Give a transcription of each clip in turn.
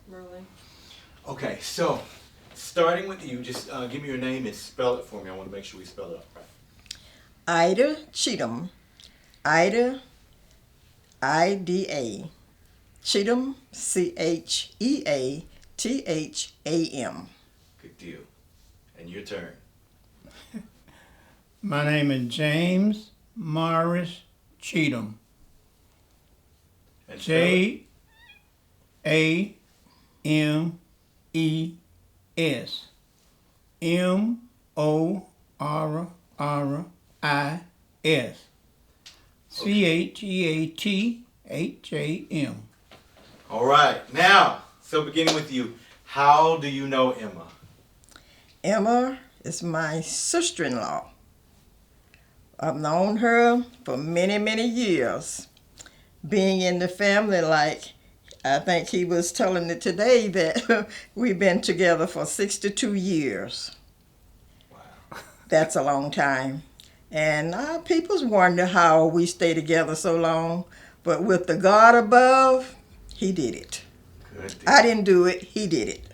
Merlin. Okay, so starting with you, just give me your name and spell it for me. I want to make sure we spell it out right. Ida Cheatham. Ida, Ida. Cheatham, Cheatham. Good deal. And your turn. My name is James Morris Cheatham. And spell it. James. Morris. Cheatham. All right. Now, so beginning with you, how do you know Emma? Emma is my sister-in-law. I've known her for many, many years. Being in the family, like I think he was telling it today that we've been together for 62 years. Wow. That's a long time. And people wonder how we stay together so long. But with the God above, he did it. Good deal. I didn't do it, he did it.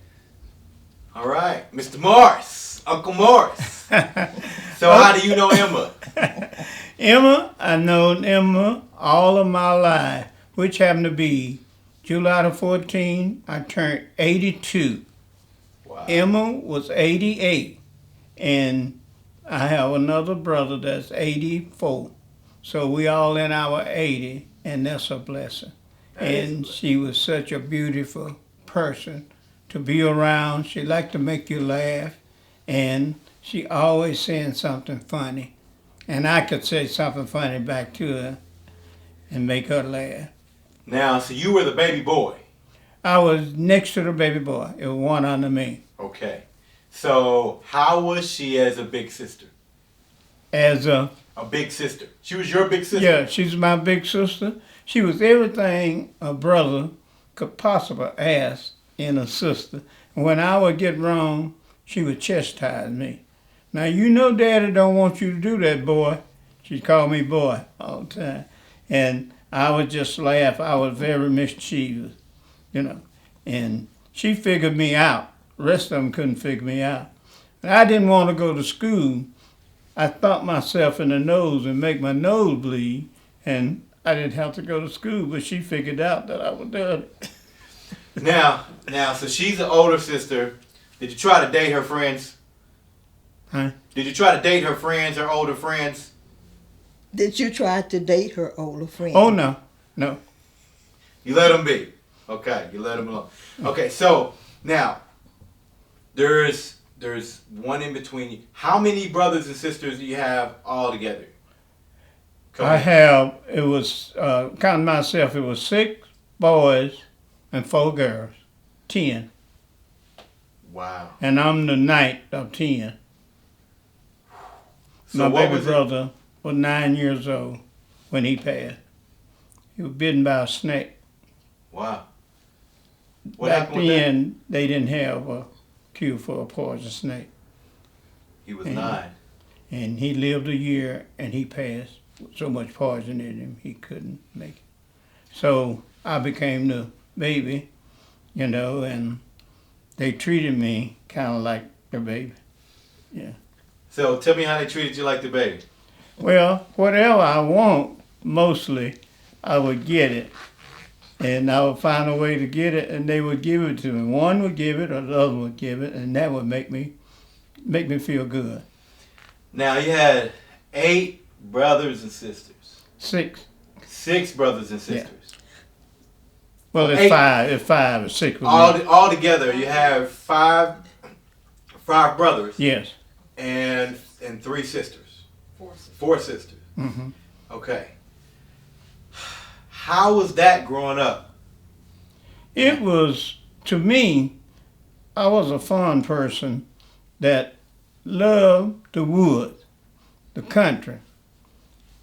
All right, Mr. Morris, Uncle Morris. So how do you know Emma? Emma, I've known Emma all of my life, which happened to be July the 14th, I turned 82. Wow. Emma was 88, and I have another brother that's 84. So we all in our 80, and that's a blessing. And she was such a beautiful person to be around. She liked to make you laugh, and she always saying something funny. And I could say something funny back to her and make her laugh. Now, so you were the baby boy. I was next to the baby boy. It was one under me. Okay. So how was she as a big sister? As a A big sister. She was your big sister? Yeah, she's my big sister. She was everything a brother could possibly ask in a sister. And when I would get wrong, she would chastise me. Now, you know Daddy don't want you to do that, boy. She called me boy all the time. And I would just laugh. I was very mischievous, you know. And she figured me out. The rest of them couldn't figure me out. And I didn't want to go to school. I thumped myself in the nose and make my nose bleed, and I didn't have to go to school, but she figured out that I was done. Now, so she's an older sister. Did you try to date her friends? Huh? Did you try to date her friends, her older friends? Did you try to date her older friend? Oh, no. You let them be. Okay, you let them alone. Okay, so now there's one in between you. How many brothers and sisters do you have all together? It was, counting myself, it was 6 boys and 4 girls. 10. Wow. And I'm the ninth of 10. So My what baby was brother was 9 years old when he passed. He was bitten by a snake. Wow. What Back happened with that? then, they didn't have a cure for a poison snake. He was And- 9. And he lived a year and he passed with so much poison in him he couldn't make it. So I became the baby, you know, and they treated me kind of like the baby. So tell me how they treated you like the baby. Well, whatever I want, mostly, I would get it. And I would find a way to get it, and they would give it to me. One would give it, or the other would give it, and that would make me feel good. Now you had 8 brothers and sisters. 6. 6 brothers and Yeah. sisters. Well, it's 8. 5. It's 5 or 6 with me. All together, you have 5 brothers Yes. and 3 sisters. 4 sisters. 4 sisters. Hmm. Okay. How was that growing up? It was, to me, I was a fun person that loved the woods, the country.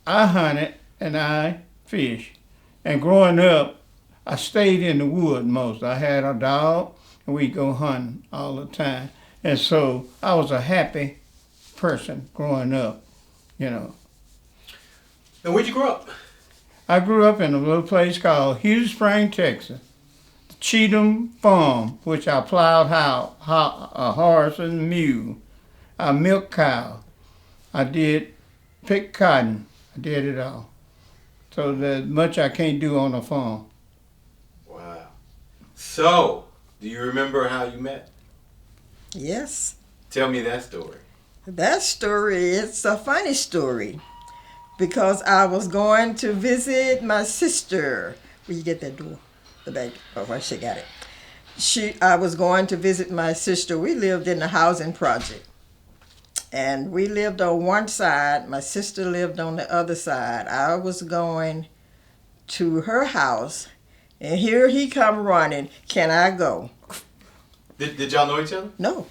I hunted and I fished. And growing up, I stayed in the wood most. I had a dog and we'd go hunting all the time. And so I was a happy person growing up, you know. And where'd you grow up? I grew up in a little place called Hughes Spring, Texas. The Cheatham Farm, which I plowed a horse and mule. I milked cows. I did pick cotton. I did it all. So there's much I can't do on a farm. Wow. So, do you remember how you met? Yes. Tell me that story. That story, it's a funny story. Because I was going to visit my sister. Where you get that door? The back. Oh, well, she got it. I was going to visit my sister. We lived in the housing project. And we lived on one side. My sister lived on the other side. I was going to her house. And here he come running. Can I go? Did y'all know each other? No.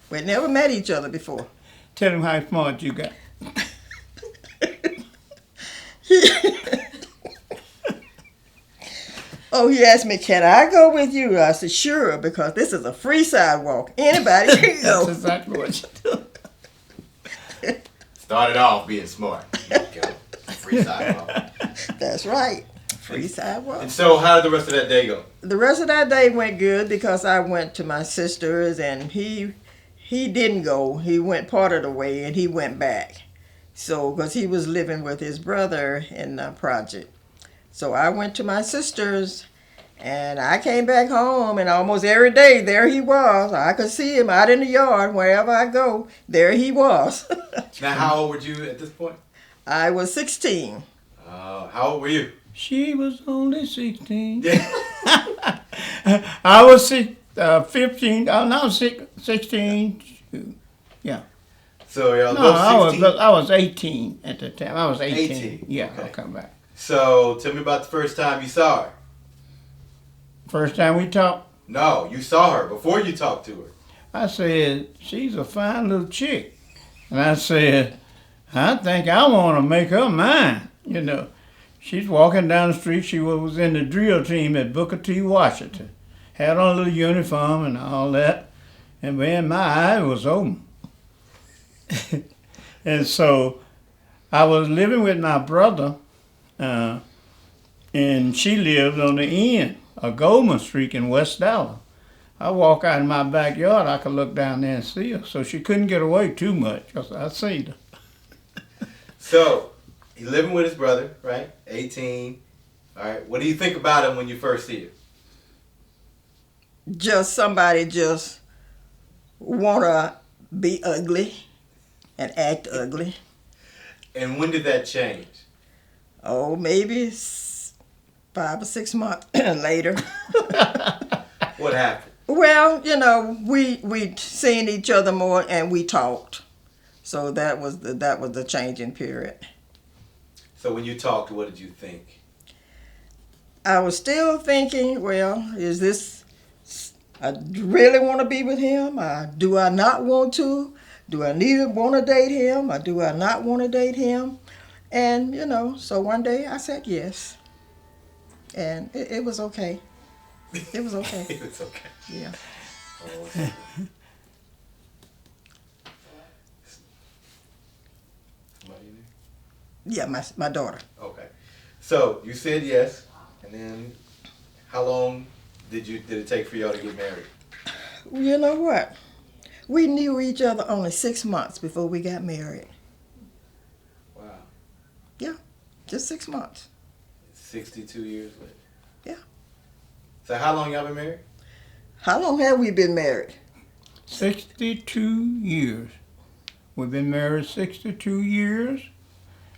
We never met each other before. Tell him how smart you got. Oh, he asked me, can I go with you? I said, sure, because this is a free sidewalk. Anybody can go. That's exactly what you do. Started off being smart. There you go. Free sidewalk. That's right. Free sidewalk. And so, how did the rest of that day go? The rest of that day went good because I went to my sister's and he didn't go. He went part of the way and he went back. So, because he was living with his brother in the project. So I went to my sister's and I came back home and almost every day there he was. I could see him out in the yard wherever I go. There he was. Now, how old were you at this point? I was 16. How old were you? She was only 16. Yeah. I was 15. Oh, no, 16. Yeah. So y'all No, both 16? I was 18 at the time. I was 18. 18, Yeah, okay. I'll come back. So, tell me about the first time you saw her. First time we talked, No, you saw her before you talked to her. I said, she's a fine little chick. And I said, I think I want to make her mine. You know, she's walking down the street. She was in the drill team at Booker T. Washington. Had on a little uniform and all that. And man, my eye was open. And so I was living with my brother, and she lived on the end of Goldman Street in West Dallas. I walk out in my backyard, I could look down there and see her. So she couldn't get away too much because I seen her. So, he living with his brother, right? 18. All right. What do you think about him when you first see him? Just somebody just want to be ugly and act ugly. And when did that change? Oh, maybe 5 or 6 months later. What happened? Well, you know, we'd seen each other more and we talked. So that was the changing period. So when you talked, what did you think? I was still thinking, well, is this, I really want to be with him? Do I not want to? Do I want to date him? Or do I not want to date him? And, you know, so one day I said yes. And it was okay. It was okay. It's okay. Yeah. Oh, what's up? Somebody in there? Yeah, my daughter. Okay. So you said yes, and then how long did it take for y'all to get married? You know what? We knew each other only 6 months before we got married. Wow. Yeah, just 6 months. 62 years later. Yeah. So how long y'all been married? How long have we been married? 62 years. We've been married 62 years.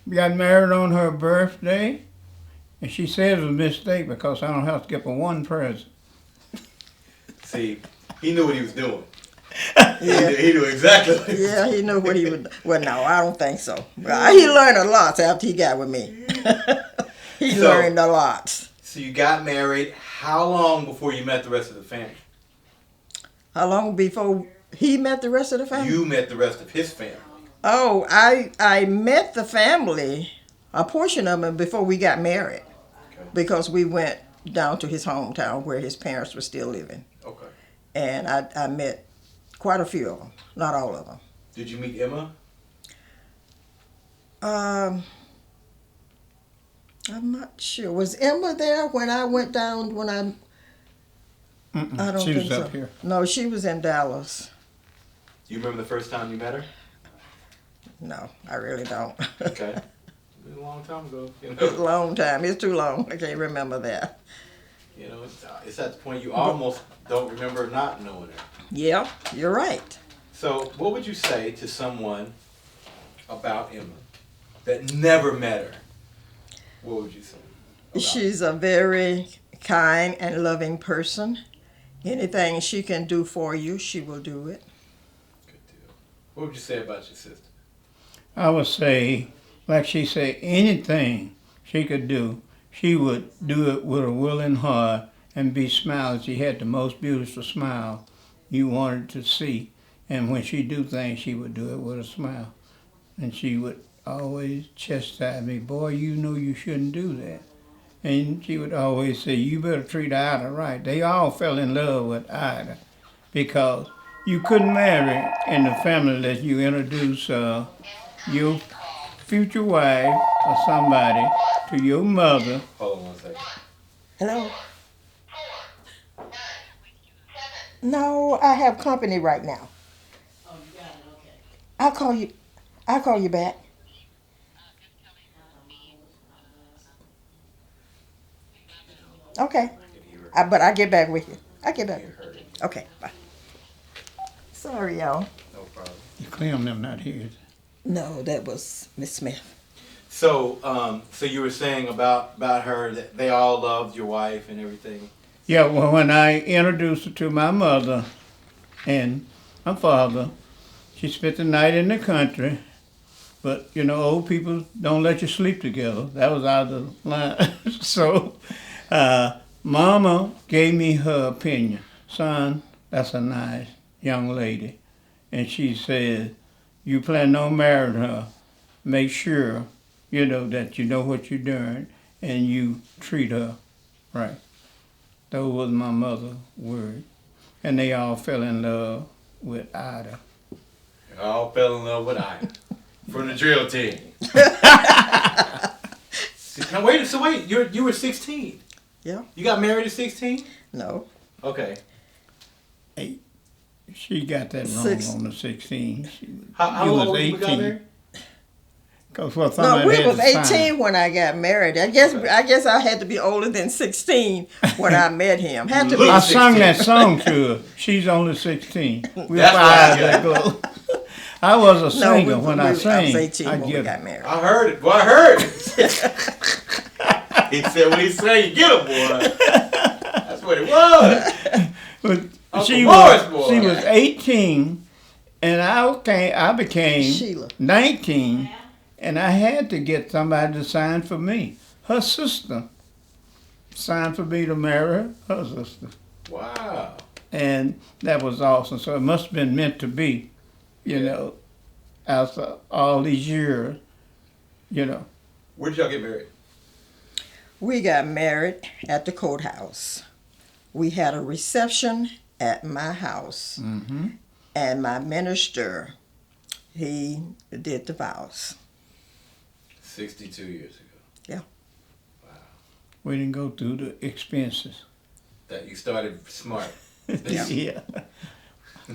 We got married on her birthday. And she said it was a mistake because I don't have to get her one present. See, he knew what he was doing. Yeah. He knew exactly what he was Yeah, he knew what he would. Well, no, I don't think so. He learned a lot after he got with me. He So- learned a lot. So you got married. How long before you met the rest of the family? How long before he met the rest of the family? You met the rest of his family. Oh, I met the family, a portion of them, before we got married. Okay. Because we went down to his hometown where his parents were still living. Okay. And I met quite a few of them, not all of them. Did you meet Emma? I'm not sure. Was Emma there when I went down, when I I don't She was think so. up here. No, she was in Dallas. Do you remember the first time you met her? No, I really don't. Okay. It was a long time ago. It's a long time. It's too long. I can't remember that. It's at the point you almost don't remember not knowing her. Yeah, you're right. So, what would you say to someone about Emma that never met her? What would you say? about She's a very kind and loving person. Anything she can do for you, she will do it. Good deal. What would you say about your sister? I would say, like she said, anything she could do, she would do it with a willing heart and be smiling. She had the most beautiful smile you wanted to see. And when she do things, she would do it with a smile. And she would always chastise me, boy, you know you shouldn't do that. And she would always say, you better treat Ida right. They all fell in love with Ida because you couldn't marry in the family that you introduce your future wife or somebody to your mother. Hold on one second. Hello? No, I have company right now. Oh, you got it, okay. I'll call you back. Okay. But I'll get back with you. I'll get back with you. Okay, bye. Sorry, y'all. No problem. Clem them not here. No, that was Miss Smith. So, so you were saying about her that they all loved your wife and everything. Yeah, well, when I introduced her to my mother and my father, she spent the night in the country. But, you know, old people don't let you sleep together. That was out of the line. So, Mama gave me her opinion. Son, that's a nice young lady. And she said, you plan on marrying her, make sure, you know, that you know what you're doing and you treat her right. Those was my mother's words. And they all fell in love with Ida. They all fell in love with Ida from the drill team. Now wait, you were 16. Yeah. You got married at 16? No. Okay. She got that wrong Six. on the 16. How You old was were you when you got 18. married? Cause for No, somebody we had was to sign. 18 when I got married. I guess I had to be older than 16 when I met him. Had to be. I Look. sung that song to her. She's only 16. We That's why I fired that glow. I was a No, singer when I sang. I was 18 I'd when we get got her. married. I heard it. Boy, I heard it. He said when he sang, you get him, boy. That's what it was. But Uncle she Morris, boy. was 18, and I became Sheila. 19, and I had to get somebody to sign for me. Her sister signed for me to marry her sister. Wow. And that was awesome. So it must have been meant to be, you know, after all these years, you know. Where did y'all get married? We got married at the courthouse. We had a reception at my house. Mm-hmm. And my minister, he did the vows. 62 years ago. Yeah. Wow. We didn't go through the expenses. That you started smart. Yeah.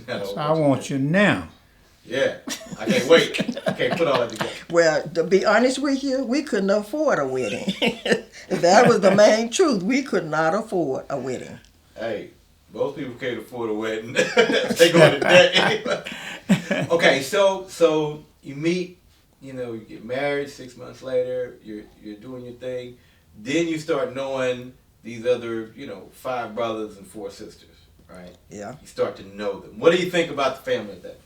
No, So I want you now. Yeah. I can't wait. I can't put all that together. Well, to be honest with you, we couldn't afford a wedding. That was the main truth. We could not afford a wedding. Hey, most people can't afford a wedding. They go into debt anyway. Okay, so you meet, you know, you get married 6 months later, you're doing your thing. Then you start knowing these other, 5 brothers and 4 sisters, right? Yeah. You start to know them. What do you think about the family at that point?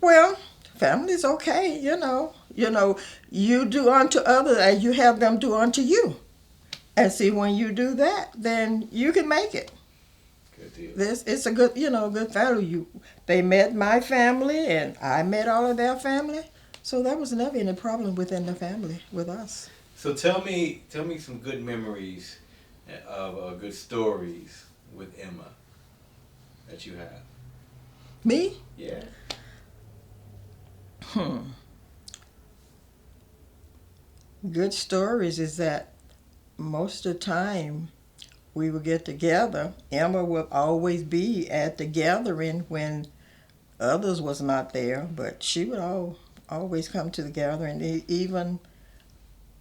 Well, family's okay, you know. You do unto others as you have them do unto you. And see, when you do that, then you can make it. Good deal. It's a good, good family. They met my family, and I met all of their family. So there was never any problem within the family with us. So tell me some good memories of good stories with Emma that you have. Me? Yeah. Good stories is that most of the time we would get together, Emma would always be at the gathering when others was not there, but she would always come to the gathering. Even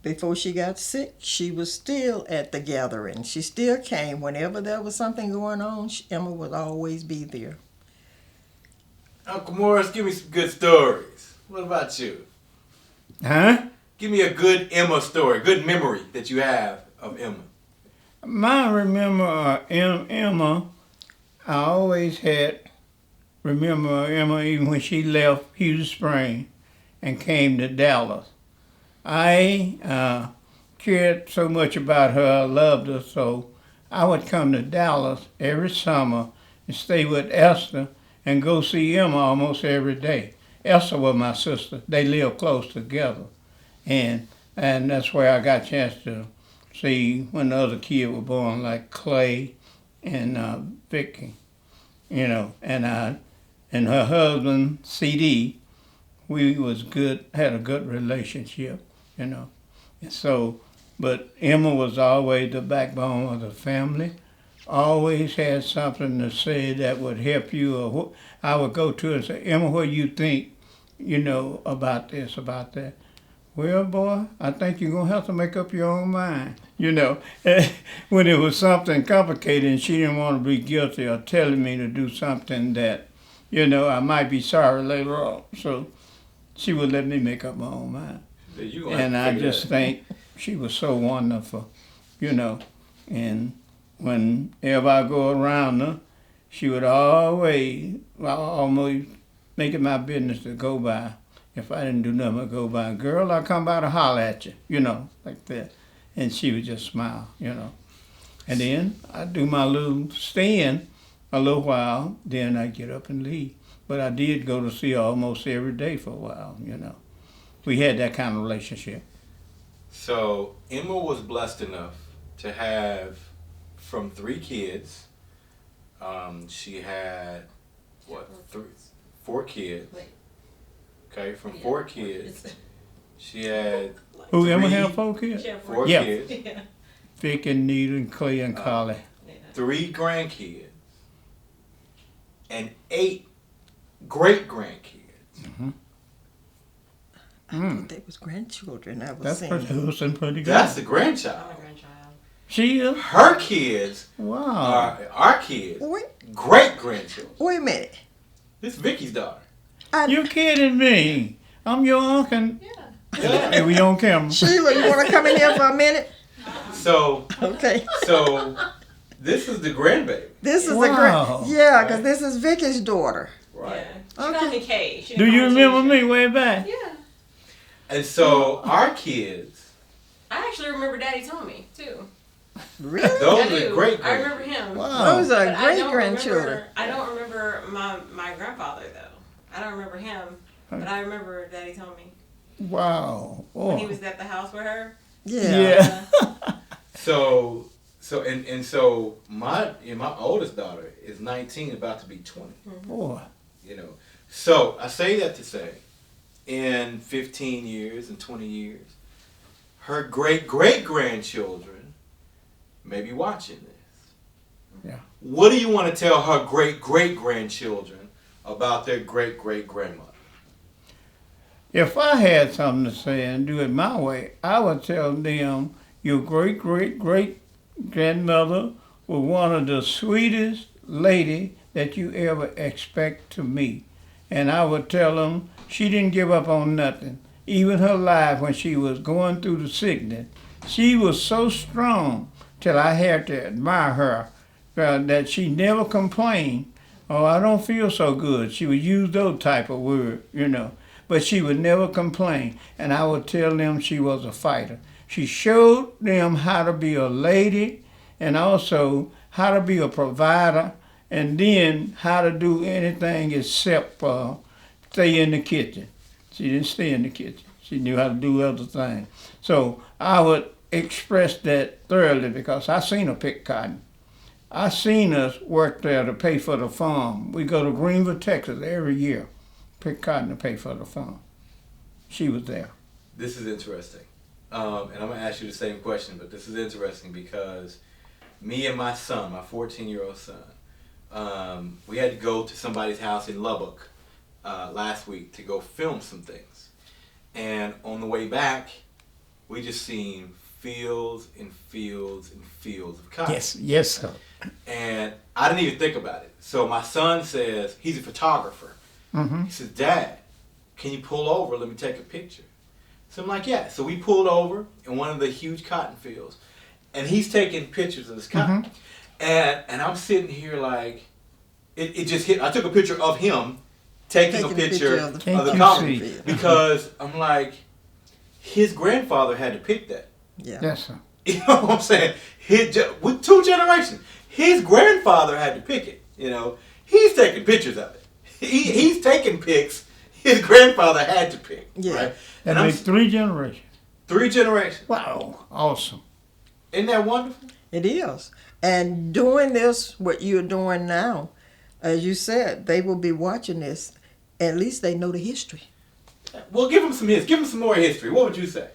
before she got sick, she was still at the gathering. She still came. Whenever there was something going on, Emma would always be there. Uncle Morris, give me some good stories. What about you? Huh? Give me a good Emma story, good memory that you have of Emma. Emma, I always remember Emma even when she left Hughes Spring and came to Dallas. I cared so much about her, I loved her, so I would come to Dallas every summer and stay with Esther and go see Emma almost every day. Esther was my sister. They lived close together. And that's where I got a chance to see when the other kids were born, like Clay and Vicky, and her husband, CD, we was good, had a good relationship, And so, but Emma was always the backbone of the family, always had something to say that would help you. Or I would go to her and say, Emma, what do you think, about this, about that? Well, boy, I think you're going to have to make up your own mind. When it was something complicated and she didn't want to be guilty of telling me to do something that, I might be sorry later on. So she would let me make up my own mind. And I just think she was so wonderful, And whenever I go around her, she would always, almost make it my business to go by. If I didn't do nothing, I'd go by. Girl, I'll come by to holler at you, like that. And she would just smile, And then I'd do my little stand a little while, then I'd get up and leave. But I did go to see her almost every day for a while, We had that kind of relationship. So Emma was blessed enough to have, from 3 kids, she had, 4 kids. Okay, from 4 kids, she had. Who Emma had 4 kids? 4 Yeah. kids. Yeah. Vic and Nita and Clay and Collie. 3 grandkids. And 8 great-grandkids. I thought they was grandchildren I was That's seeing. pretty good. That's the grandchild. I'm a grandchild. She is? Her kids Wow. are our kids, Wait, great-grandchildren. wait a minute. This is Vicky's daughter. You kidding me? I'm your uncle. Yeah. Hey, we on camera. Sheila, you want to come in here for a minute? So Okay. This is the grandbaby. This is Wow. because this is Vicky's daughter. Right. Yeah. She called me Kay. She Do didn't you call me remember Tanisha. me way back? Yeah. And so our kids, I actually remember Daddy Tommy, too. Really? those I are the do. great I remember him. Wow. Those are But great grandchildren. I don't remember my grandfather, though. I don't remember him. But I remember Daddy Tommy. Wow. When he Oh. was at the house with her. Yeah. So my oldest daughter is 19, about to be 20. Boy. So I say that to say, in 15 years and 20 years, her great-great-grandchildren may be watching this. Yeah. What do you want to tell her great-great-grandchildren about their great-great-grandmother? If I had something to say and do it my way, I would tell them your great-great-great-grandmother was one of the sweetest lady that you ever expect to meet. And I would tell them she didn't give up on nothing. Even her life when she was going through the sickness, she was so strong till I had to admire her, that she never complained. Oh, I don't feel so good. She would use those type of words, But she would never complain. And I would tell them she was a fighter. She showed them how to be a lady and also how to be a provider, and then how to do anything except stay in the kitchen. She didn't stay in the kitchen. She knew how to do other things. So I would express that thoroughly because I seen her pick cotton. I seen us work there to pay for the farm. We go to Greenville, Texas every year, pick cotton to pay for the farm. She was there. This is interesting. And I'm going to ask you the same question, but this is interesting because me and my son, my 14-year-old son, we had to go to somebody's house in Lubbock last week to go film some things. And on the way back, we just seen fields and fields and fields of cotton. Yes, sir. And I didn't even think about it. So my son says, he's a photographer. Mm-hmm. He says, Dad, can you pull over? Let me take a picture. So I'm like, yeah. So we pulled over in one of the huge cotton fields. And he's taking pictures of this cotton. And I'm sitting here like, it just hit. I took a picture of him taking a picture of the cotton field. Because I'm like, his grandfather had to pick that. Yeah. Yes, sir. You know what I'm saying? With 2 generations. His grandfather had to pick it. You know, he's taking pictures of it. He's taking pics. His grandfather had to pick. Yeah. Right? That And makes 3 generations. 3 generations. Wow, awesome. Isn't that wonderful? It is. And doing this, what you're doing now, as you said, they will be watching this. At least they know the history. Well, give him some history. Give him some more history. What would you say?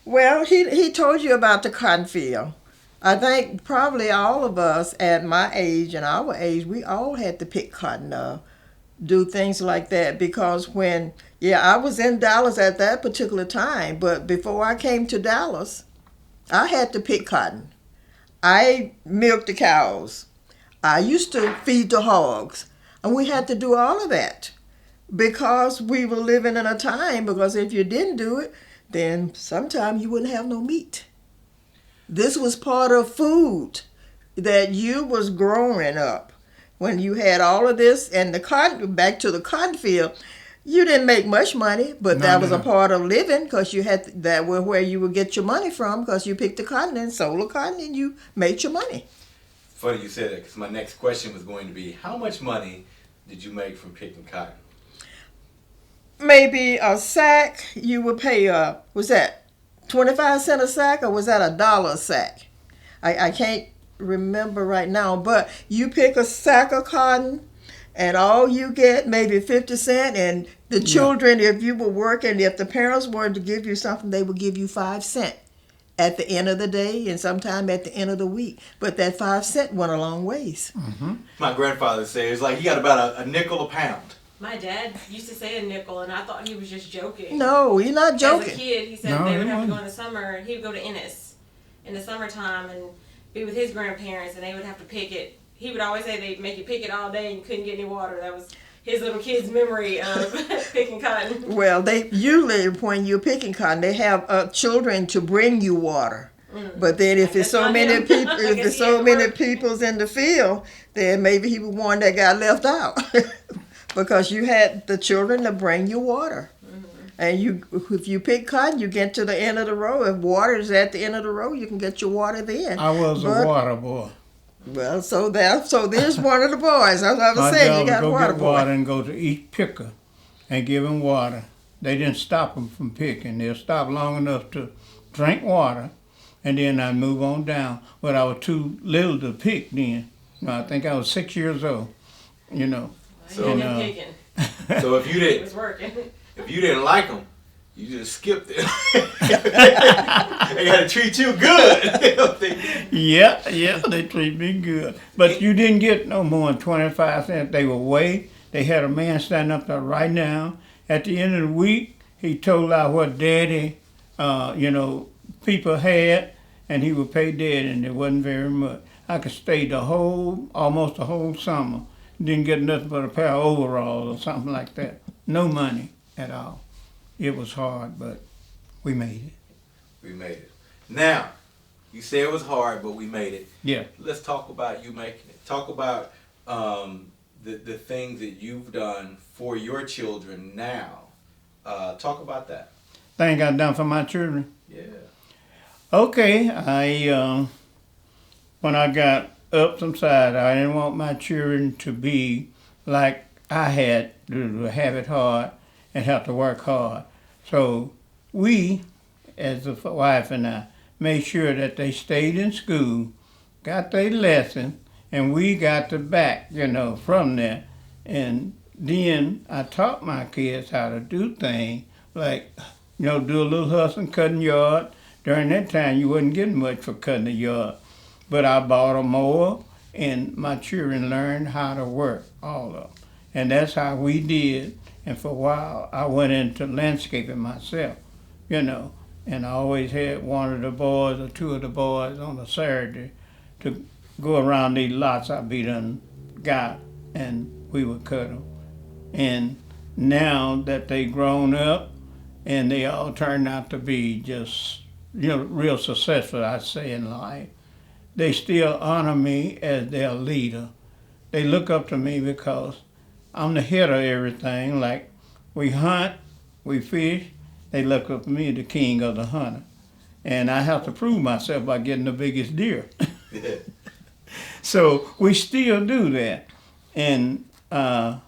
Well, he told you about the cotton field. I think probably all of us at my age and our age, we all had to pick cotton, do things like that. Because I was in Dallas at that particular time, but before I came to Dallas, I had to pick cotton. I milked the cows. I used to feed the hogs. And we had to do all of that because we were living in a time, because if you didn't do it, then sometime you wouldn't have no meat. This was part of food that you was growing up. When you had all of this and the cotton, back to the cotton field, you didn't make much money, but that was a part of living, because you had that were where you would get your money from, because you picked the cotton and sold the cotton and you made your money. Funny you said that, because my next question was going to be, how much money did you make from picking cotton? Maybe a sack you would pay, was that 25 cents a sack, or was that $1 a sack? I can't remember right now, but you pick a sack of cotton and all you get maybe 50 cents, and the children, if you were working, if the parents wanted to give you something, they would give you 5 cents at the end of the day and sometime at the end of the week. But that 5 cents went a long ways. Mm-hmm. My grandfather said it's like he got about a nickel a pound. My dad used to say a nickel, and I thought he was just joking. No, you're not joking. As a kid, he said No, they would he have to go wasn't. in the summer, and he would go to Ennis in the summertime and be with his grandparents, and they would have to pick it. He would always say they'd make you pick it all day and you couldn't get any water. That was his little kid's memory of picking cotton. Well, they usually, when you're picking cotton, they have children to bring you water. But then if there's so many people, if there's so many people's in the field, then maybe he was one that got left out. Because you had the children to bring you water. And if you pick cotton, you get to the end of the row. If water is at the end of the row, you can get your water then. I was a water boy. Well, so there's one of the boys. As I was My saying, you job got was a water get boy. water and go to each picker and give them water. They didn't stop them from picking. They'll stop long enough to drink water, and then I'd move on down. But I was too little to pick then. I think I was 6 years old, you know. So- He And, didn't picking. So if you It was didn't, working. if you didn't like them, you just skipped it. They got to treat you good. Yeah, they treat me good. But you didn't get no more than 25 cents. They were weighed. They had a man standing up there right now. At the end of the week, he told out what daddy, people had, and he would pay daddy, and it wasn't very much. I could stay almost the whole summer. Didn't get nothing but a pair of overalls or something like that. No money at all. It was hard, but we made it. We made it. Now, you say it was hard, but we made it. Yeah. Let's talk about you making it. Talk about the things that you've done for your children now. Talk about that. Thing I done for my children. Yeah. Okay, when I got up some side, I didn't want my children to be like I had, to have it hard and have to work hard. So we, as a wife and I, made sure that they stayed in school, got their lesson, and we got the back, from there. And then I taught my kids how to do things like, do a little hustling, cutting yard, During that time, you wasn't getting much for cutting the yard. But I bought a mower, and my children learned how to work, all of them. And that's how we did. And for a while, I went into landscaping myself, you know. And I always had one of the boys or two of the boys on a Saturday to go around these lots I be done got, and we would cut them. And now that they grown up, and they all turned out to be just, real successful, I'd say, in life, they still honor me as their leader. They look up to me because I'm the head of everything. Like, we hunt, we fish, they look up to me, the king of the hunter. And I have to prove myself by getting the biggest deer. So we still do that. And, and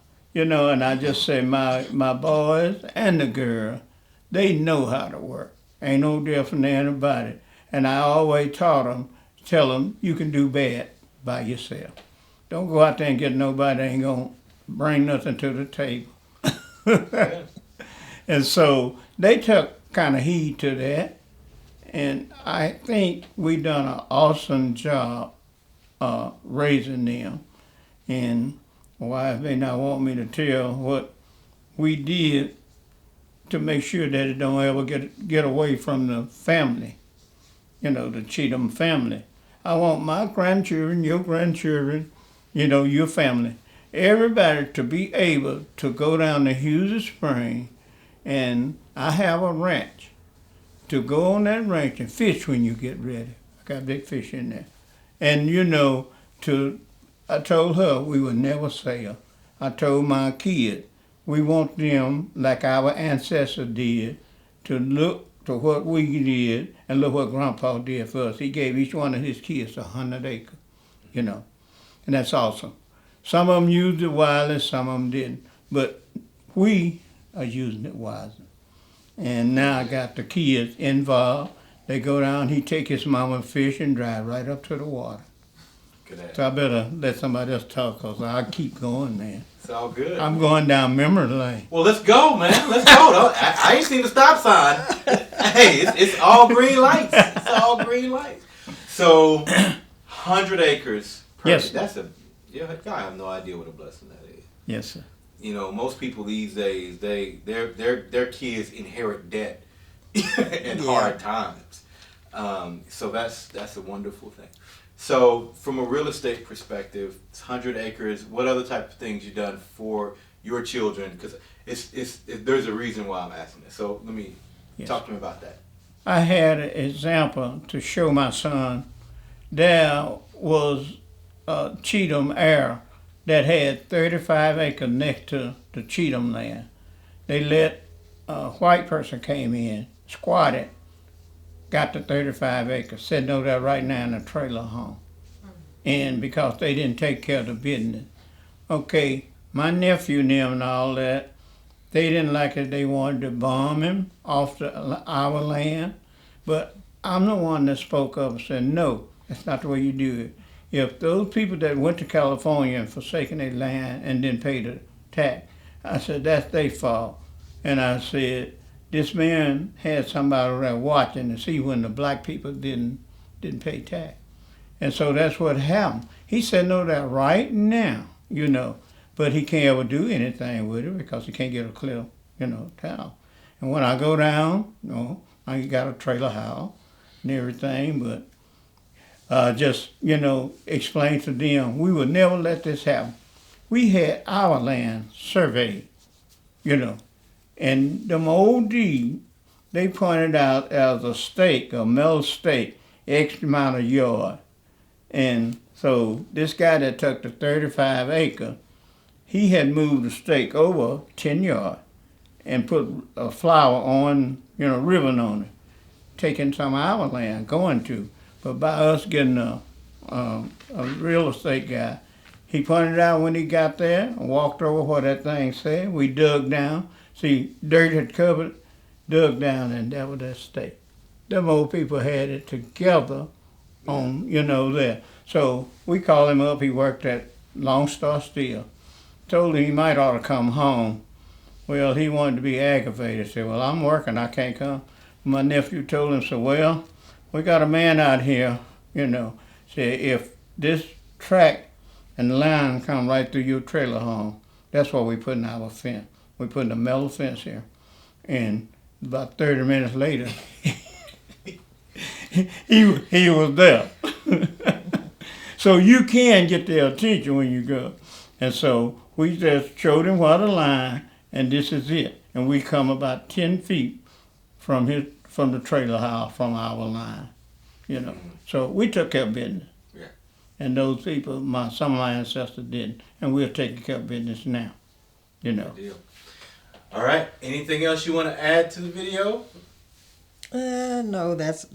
I just say my boys and the girl, they know how to work. Ain't no different than anybody. And I always tell them, you can do bad by yourself. Don't go out there and get nobody that ain't gonna bring nothing to the table. And so they took kind of heed to that. And I think we done an awesome job raising them. And wife may not want me to tell what we did to make sure that it don't ever get away from the family, the Cheatham family. I want my grandchildren, your grandchildren, your family, everybody to be able to go down to Hughes Spring, and I have a ranch, to go on that ranch and fish when you get ready. I got big fish in there. And I told her we would never sell. I told my kids, we want them, like our ancestors did, to look to what we did and look what Grandpa did for us. He gave each one of his kids 100 acres, and that's awesome. Some of them used it wisely, some of them didn't, but we are using it wisely. And now I got the kids involved. They go down, he take his mama fish and drive right up to the water. So I better let somebody else talk, because I'll keep going, man. It's all good. I'm going down memory lane. Well, let's go, man. Let's go. I ain't seen the stop sign. Hey, it's all green lights. It's all green lights. So, 100 acres. Yes. That's I have no idea what a blessing that is. Yes, sir. Most people these days, their kids inherit debt and hard times. So that's a wonderful thing. So from a real estate perspective, it's 100 acres. What other type of things you done for your children? Because there's a reason why I'm asking this. So let me talk to me about that. I had an example to show my son. There was Cheatham Air that had 35 acres next to the Cheatham land. They let a white person came in, squatted, got the 35 acres, said no, they're right now in a trailer home. And because they didn't take care of the business. Okay, my nephew and them and all that, they didn't like it. They wanted to bomb him off our land. But I'm the one that spoke up and said, no, that's not the way you do it. If those people that went to California and forsaken their land and didn't pay the tax, I said, that's their fault. And I said, this man had somebody there watching to see when the black people didn't pay tax. And so that's what happened. He said, no, that right now, but he can't ever do anything with it because he can't get a clear, town. And when I go down, I got a trailer house and everything, but just, explain to them, we would never let this happen. We had our land surveyed, and them old deed, they pointed out as a stake, a metal stake, X amount of yard. And so this guy that took the 35 acre, he had moved the stake over 10 yards and put a flower on, ribbon on it, taking some of our land, going to. But by us getting a real estate guy, he pointed out when he got there and walked over what that thing said. We dug down. See, dirt had covered, dug down, and that was that stake. Them old people had it together on, there. So we called him up. He worked at Lone Star Steel. Told him he might ought to come home. Well, he wanted to be aggravated. Said, well, I'm working. I can't come. My nephew told him, so, well, we got a man out here, say if this track and line come right through your trailer home, that's why we putting our fence. We putting a metal fence here. And about 30 minutes later, he was there. So you can get their attention when you go. And so we just showed him what the line, and this is it. And we come about 10 feet from the trailer house, from our line, So we took care of business. Yeah. And those people, some of my ancestors didn't. And we're taking care of business now, Good deal. All right. Anything else you want to add to the video? No, that's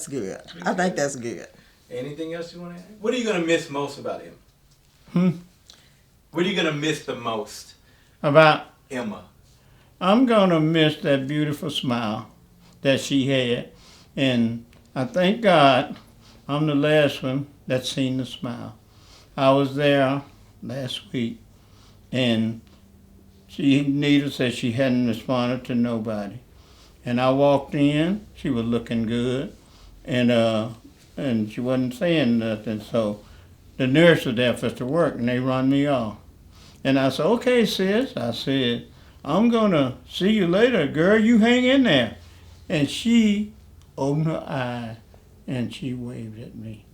good. I think that's good. Anything else you want to add? What are you going to miss most about Emma? What are you going to miss the most About Emma? I'm going to miss that beautiful smile that she had. And I thank God I'm the last one that's seen the smile. I was there last week, and Nita said she hadn't responded to nobody. And I walked in, she was looking good, and she wasn't saying nothing. So the nurse was there for to work, and they run me off. And I said, okay, sis. I said, I'm going to see you later. Girl, you hang in there. And she opened her eyes, and she waved at me.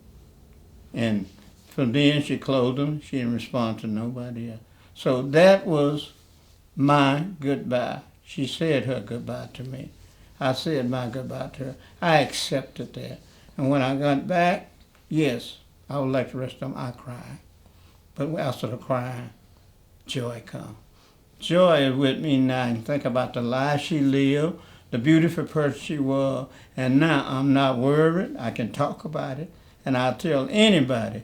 And from then, she closed them. She didn't respond to nobody else. So that was my goodbye. She said her goodbye to me. I said my goodbye to her. I accepted that. And when I got back, yes, I was like the rest of them, I cried. But after the crying, joy come. Joy is with me now, and think about the life she lived, the beautiful person she was, and now I'm not worried. I can talk about it, and I'll tell anybody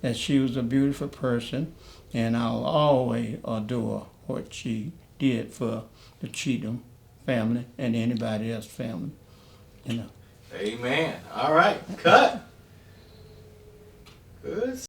that she was a beautiful person, and I'll always adore what she did for the Cheatham family and anybody else's family, Amen. All right. Cut. Good.